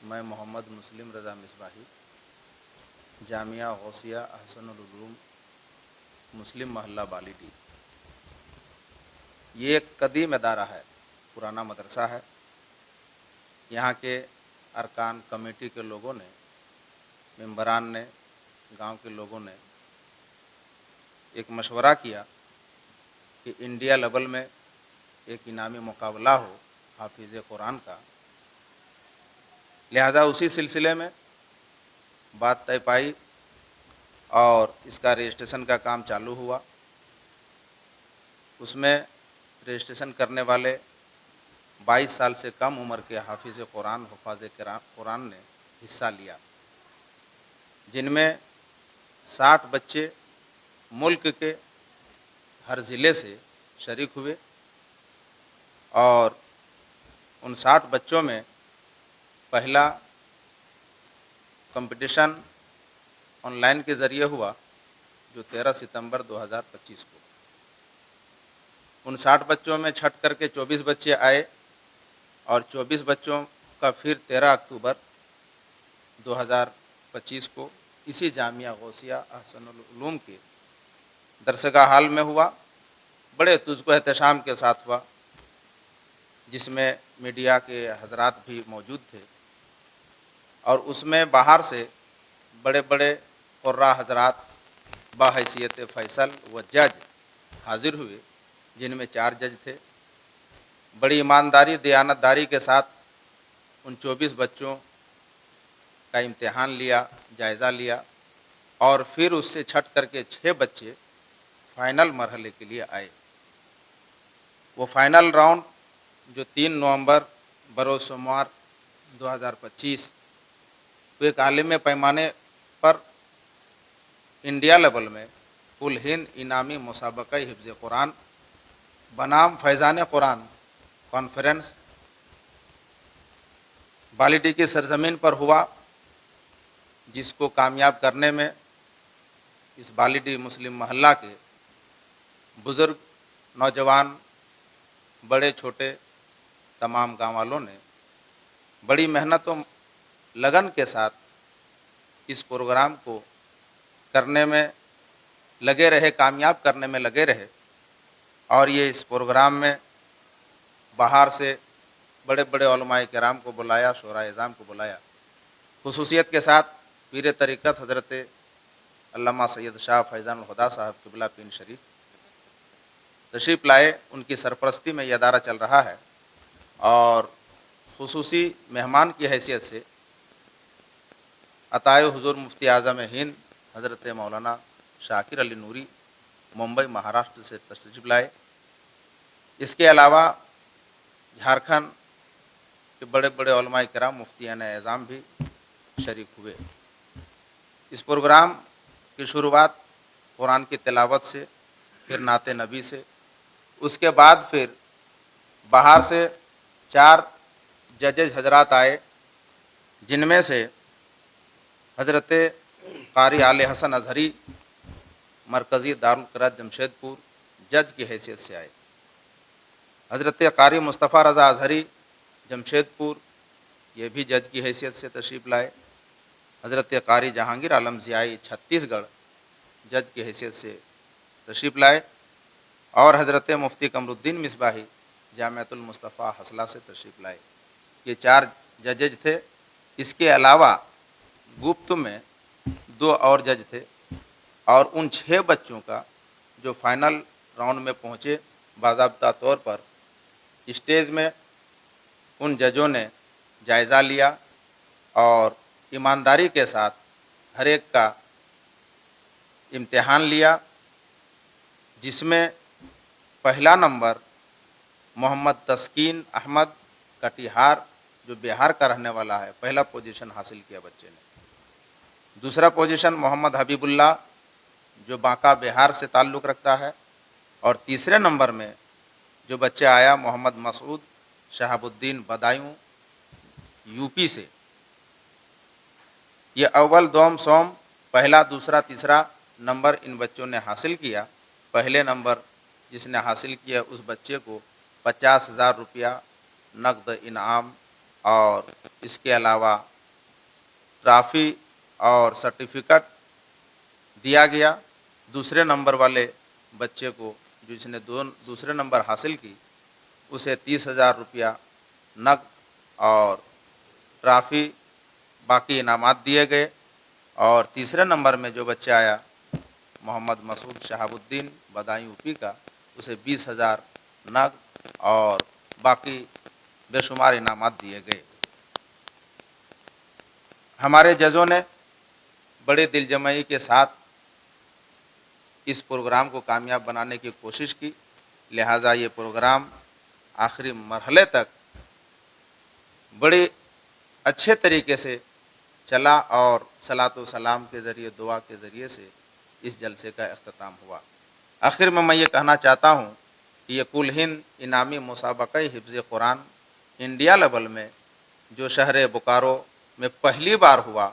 میں محمد مسلم رضا مصباحی جامعہ غوثیہ احسن العلوم مسلم محلہ بالیٹی، یہ ایک قدیم ادارہ ہے، پرانا مدرسہ ہے۔ یہاں کے ارکان کمیٹی کے لوگوں نے، ممبران نے، گاؤں کے لوگوں نے ایک مشورہ کیا کہ انڈیا لیول میں ایک انعامی مقابلہ ہو حافظ قرآن کا، لہذا اسی سلسلے میں بات طے پائی اور اس کا رجسٹریشن کا کام چالو ہوا۔ اس میں رجسٹریشن کرنے والے 22 سال سے کم عمر کے حافظ قرآن، حفاظ قرآن نے حصہ لیا، جن میں 60 بچے ملک کے ہر ضلع سے شریک ہوئے، اور ان 60 بچوں میں پہلا کمپٹیشن آن لائن کے ذریعے ہوا، جو 13 ستمبر 2025 کو۔ ان 60 بچوں میں چھٹ کر کے 24 بچے آئے، اور 24 بچوں کا پھر 13 اکتوبر 2025 کو اسی جامعہ غوثیہ احسن العلوم کے درسگاہ ہال میں ہوا، بڑے تجزیہ و احتشام کے ساتھ ہوا، جس میں میڈیا کے حضرات بھی موجود تھے، اور اس میں باہر سے بڑے بڑے قراء حضرات بحیثیت فیصل و جج حاضر ہوئے، جن میں 4 جج تھے۔ بڑی ایمانداری، دیانتداری کے ساتھ ان 24 بچوں کا امتحان لیا، جائزہ لیا، اور پھر اس سے چھٹ کر کے 6 بچے فائنل مرحلے کے لیے آئے۔ وہ فائنل راؤنڈ جو 3 نومبر بروز سوموار 2025 کو ایک عالمی پیمانے پر انڈیا لیول میں کل ہند انعامی مسابقہ حفظ قرآن بنام فیضان قرآن کانفرنس بالیٹی کی سرزمین پر ہوا، جس کو کامیاب کرنے میں اس بالیٹی مسلم محلہ کے بزرگ، نوجوان، بڑے چھوٹے تمام گاؤں والوں نے بڑی محنت و لگن کے ساتھ اس پروگرام کو کرنے میں لگے رہے، کامیاب کرنے میں لگے رہے، اور یہ اس پروگرام میں باہر سے بڑے بڑے علماء کرام کو بلایا، شورا اعظام کو بلایا، خصوصیت کے ساتھ پیر طریقت حضرت علامہ سید شاہ فیضان الہدیٰ صاحب قبلہ پیر شریف تشریف لائے۔ ان کی سرپرستی میں یہ ادارہ چل رہا ہے، اور خصوصی مہمان کی حیثیت سے عطائے حضور مفتی اعظم ہند حضرت مولانا شاکر علی نوری ممبئی، مہاراشٹر سے تشریف لائے۔ اس کے علاوہ جھارکھنڈ کے بڑے بڑے علماء کرام، مفتیان اعظام بھی شریک ہوئے۔ اس پروگرام کی شروعات قرآن کی تلاوت سے، پھر نعت نبی سے، اس کے بعد پھر باہر سے 4 ججز حضرات آئے، جن میں سے حضرت قاری آل حسن اظہری مرکزی دارالقرات جمشید پور جج کی حیثیت سے آئے، حضرت قاری مصطفیٰ رضا اظہری جمشید پور یہ بھی جج کی حیثیت سے تشریف لائے، حضرت قاری جہانگیر عالم ضیائی چھتیس گڑھ جج کی حیثیت سے تشریف لائے، اور حضرت مفتی قمر الدین مصباحی جامعۃ المصطفیٰ حصلہ سے تشریف لائے۔ یہ 4 ججز تھے۔ اس کے علاوہ گپت میں 2 اور جج تھے، اور ان 6 بچوں کا جو فائنل راؤنڈ میں پہنچے، باضابطہ طور پر اسٹیج میں ان ججوں نے جائزہ لیا، اور ایمانداری کے ساتھ ہر ایک کا امتحان لیا، جس میں پہلا نمبر محمد تسکین احمد کٹیہار، جو بہار کا رہنے والا ہے، پہلا پوزیشن حاصل کیا بچے نے۔ دوسرا پوزیشن محمد حبیب اللہ، جو بانکا بہار سے تعلق رکھتا ہے، اور تیسرے نمبر میں جو بچہ آیا محمد مسعود شہاب الدین بدایوں یو پی سے۔ یہ اول، دوم، سوم، پہلا، دوسرا، تیسرا نمبر ان بچوں نے حاصل کیا۔ پہلے نمبر جس نے حاصل کیا اس بچے کو 50,000 روپیہ نقد انعام، اور اس کے علاوہ ट्रॉफी और सर्टिफिकेट दिया गया। दूसरे नंबर वाले बच्चे को, जिसने दूसरे नंबर हासिल की, उसे 30,000 रुपया नकद और ट्रॉफी बाकी इनामात दिए गए। और तीसरे नंबर में जो बच्चा आया, मोहम्मद मसूद शहाबुद्दीन बदायूं यूपी का, उसे 20,000 नकद और बाकी बेशुमार इनामात दिए गए। हमारे जजों ने बड़े दिलजमई के साथ इस प्रोग्राम को कामयाब बनाने की कोशिश की, लिहाजा ये प्रोग्राम आखिरी मरहले तक बड़े अच्छे तरीके से चला और सलातो सलाम के ज़रिए, दुआ के ज़रिए से इस जलसे का अख्ताम हुआ। आखिर में मैं ये कहना चाहता हूँ कि ये कुल हिंद इनामी मुसाबक़ा हिफ्ज़ कुरान इंडिया लेवल में जो शहर बोकारो में पहली बार हुआ,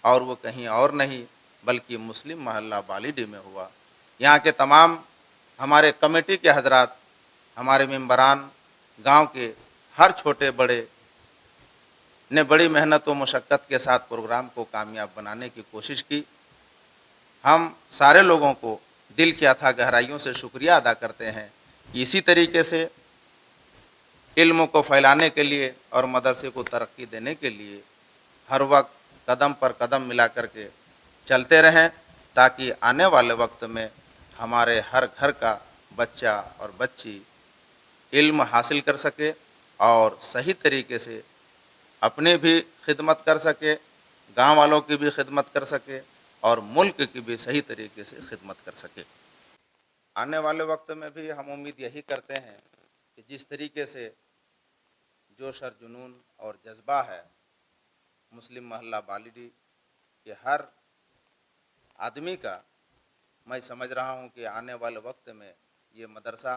और वो कहीं और नहीं बल्कि मुस्लिम महल्ला बालीडी में हुआ। यहाँ के तमाम हमारे कमेटी के हजरात, हमारे मेंबरान, गांव के हर छोटे बड़े ने बड़ी मेहनत व मशक्क़त के साथ प्रोग्राम को कामयाब बनाने की कोशिश की। हम सारे लोगों को दिल की अथाह गहराइयों से शुक्रिया अदा करते हैं कि इसी तरीके से इल्म को फैलाने के लिए और मदरसे को तरक्की देने के लिए हर वक्त कदम पर कदम मिला करके चलते रहें, ताकि आने वाले वक्त में हमारे हर घर का बच्चा और बच्ची इल्म हासिल कर सके और सही तरीके से अपने भी खिदमत कर सके, गांव वालों की भी खिदमत कर सके और मुल्क की भी सही तरीके से खिदमत कर सके। आने वाले वक्त में भी हम उम्मीद यही करते हैं कि जिस तरीके से जोश और जुनून और जज्बा है मुस्लिम महल्ला बालीडी के हर आदमी का, मैं समझ रहा हूँ कि आने वाले वक्त में ये मदरसा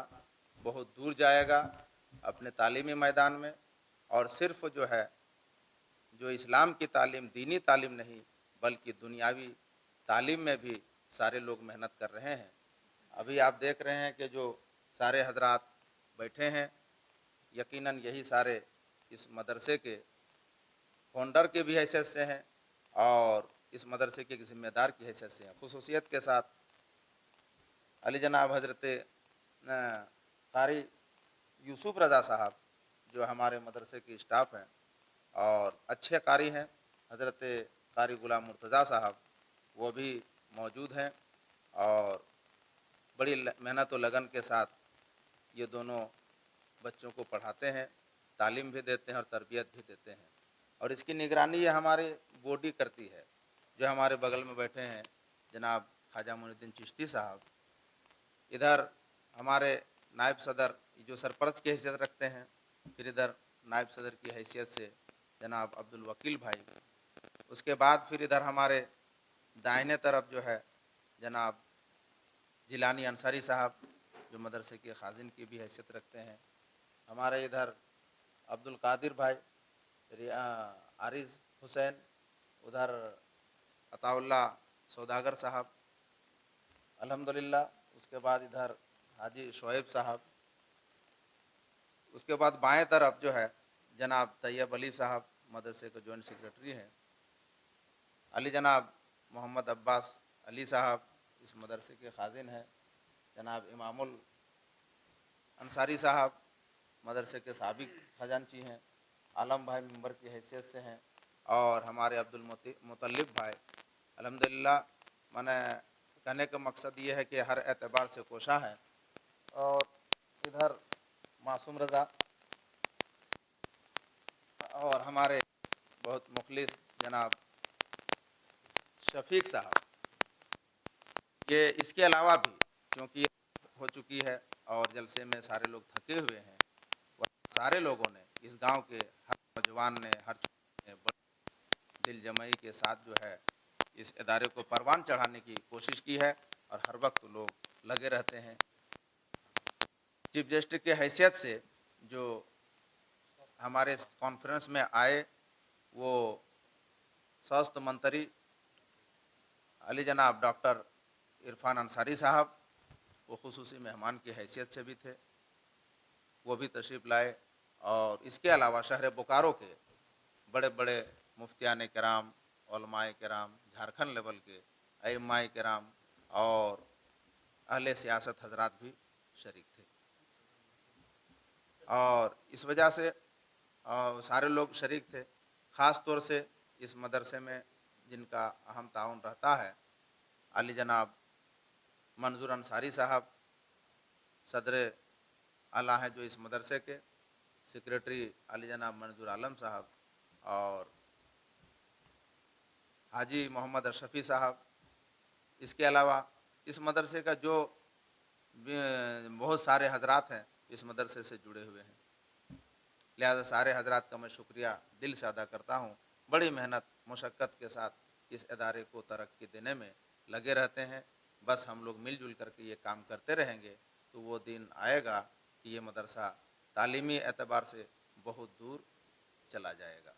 बहुत दूर जाएगा अपने तालीमी मैदान में, और सिर्फ जो इस्लाम की तालीम, दीनी तालीम नहीं बल्कि दुनियावी तालीम में भी सारे लोग मेहनत कर रहे हैं। अभी आप देख रहे हैं कि जो सारे हजरात बैठे हैं, यकीनन यही सारे इस मदरसे के फाउंडर की भी हैसियत से हैं और इस मदरसे के ज़िम्मेदार की हैसियत से हैं। खुसूसियत के साथ अली जनाब हजरत कारी यूसुफ रज़ा साहब, जो हमारे मदरसे की स्टाफ हैं और अच्छे कारी हैं, हजरत कारी गुलाम मुर्तज़ा साहब, वो भी मौजूद हैं और बड़ी मेहनत और लगन के साथ ये दोनों बच्चों को पढ़ाते हैं, तालीम भी देते हैं और तरबियत भी देते हैं। और इसकी निगरानी ये हमारे बॉडी करती है, जो हमारे बगल में बैठे हैं जनाब ख्वाजा मोइनुद्दीन चिश्ती साहब, इधर हमारे नायब सदर जो सरपरस्त की हैसियत रखते हैं, फिर इधर नायब सदर की हैसियत से जनाब अब्दुल वकील भाई, उसके बाद फिर इधर हमारे दाहिने तरफ जो है जनाब जिलानी अंसारी साहब, जो मदरसे के खाजिन की भी हैसियत रखते हैं। हमारे इधर अब्दुल कादिर भाई, आरिज हुसैन, उधर अताउल्ला सौदागर साहब, अल्हम्दुलिल्लाह। उसके बाद इधर हाजी शोएब साहब, उसके बाद बाएं तरफ जो है जनाब तैयब अली साहब, मदरसे के जॉइंट सेक्रेटरी हैं। अली जनाब मोहम्मद अब्बास अली साहब इस मदरसे के खाजिन हैं। जनाब इमामुल अंसारी साहब मदरसे के साबिक खजानची हैं। आलम भाई मेंबर की हैसियत से हैं और हमारे अब्दुल मुतल्लिब भाई, अल्हम्दुलिल्लाह। मैंने कहने का मकसद ये है कि हर एतबार से कोशा है। और इधर मासूम रज़ा और हमारे बहुत मुखलिस जनाब शफीक साहब, ये इसके अलावा भी क्योंकि हो चुकी है और जलसे में सारे लोग थके हुए हैं, सारे लोगों ने, इस गांव के हर नौजवान ने, हर ने बड़े दिल जमई के साथ जो है इस इदारे को परवान चढ़ाने की कोशिश की है और हर वक्त लोग लगे रहते हैं। चीफ जस्टिस की हैसियत से जो हमारे कॉन्फ्रेंस में आए, वो स्वास्थ्य मंत्री अली जनाब डॉक्टर इरफान अंसारी साहब, वो खुसूसी मेहमान की हैसियत से भी थे, वो भी तशरीफ़ लाए। और इसके अलावा शहर बोकारो के बड़े बड़े मुफ्तियान कराम, उलमाए किराम, झारखंड लेवल के अइम्माए किराम और अहले सियासत हजरात भी शरीक थे। और इस वजह से सारे लोग शरीक थे। ख़ास तौर से इस मदरसे में जिनका अहम ताउन रहता है, अली जनाब मंजूर अंसारी साहब सदर आला हैं जो इस मदरसे के, सेक्रेटरी अली जनाब मंजूर आलम साहब और हाजी मोहम्मद अशरफ़ी साहब। इसके अलावा इस मदरसे का जो बहुत सारे हजरात हैं इस मदरसे से जुड़े हुए हैं, लिहाजा सारे हजरात का मैं शुक्रिया दिल से अदा करता हूँ। बड़ी मेहनत मशक्क़त के साथ इस अदारे को तरक्की देने में लगे रहते हैं। बस हम लोग मिलजुल करके ये काम करते रहेंगे तो वो दिन आएगा कि ये मदरसा तालीमी एतबार से बहुत दूर चला जाएगा।